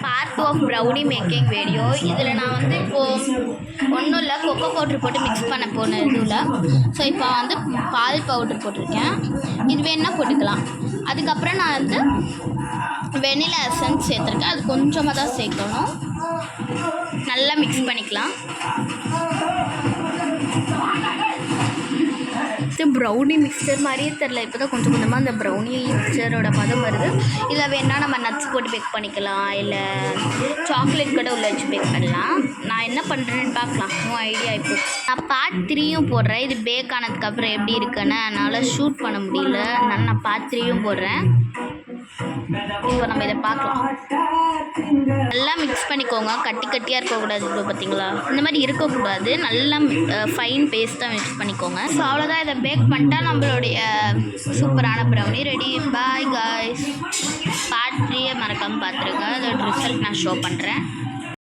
Part 2 of brownie making video. இதில் நான் வந்து இப்போது ஒன்றும் இல்லை, கொக்கோ பவுட்ரு போட்டு மிக்ஸ் பண்ண போன இதுவில். ஸோ இப்போ வந்து பால் பவுட்ரு போட்டிருக்கேன். இது வேணுன்னா போட்டுக்கலாம். அதுக்கப்புறம் நான் வந்து வெனிலா எசன்ஸ் சேர்த்துருக்கேன். அது கொஞ்சமாக தான் சேர்க்கணும். நல்லா மிக்ஸ் பண்ணிக்கலாம். ப்ரௌனி மிக்சர் மாதிரியே தெரில, இப்போ தான் கொஞ்சம் கொஞ்சமாக அந்த ப்ரௌனி மிக்சரோட பதம் வருது. இதில் வேணால் நம்ம நட்ஸ் போட்டு பேக் பண்ணிக்கலாம், இல்லை சாக்லேட் கூட உள்ள வச்சு பேக் பண்ணலாம். நான் என்ன பண்ணுறேன்னு பார்க்கலாம். ஐடியா இப்போ நான் பார்ட் 3யும் போடுறேன். இது பேக் ஆனதுக்கப்புறம் எப்படி இருக்குன்னு என்னால் ஷூட் பண்ண முடியல, அதனால் நான் பார்ட் 3யும் போடுறேன். இப்போ நம்ம இதை பார்க்கலாம். நல்லா மிக்ஸ் பண்ணிக்கோங்க. கட்டி கட்டியாக இருக்கக்கூடாது. இப்போ பார்த்தீங்களா, இந்த மாதிரி இருக்கக்கூடாது. நல்லா ஃபைன் பேஸ்ட்டாக மிக்ஸ் பண்ணிக்கோங்க. ஸோ அவ்வளோதான். இதை பேக் பண்ணிட்டா நம்மளுடைய சூப்பரான brownie ready. Bye guys. Part 3 மறக்காமல் பார்த்துருங்க. அதோட ரிசல்ட் நான் ஷோ பண்ணுறேன்.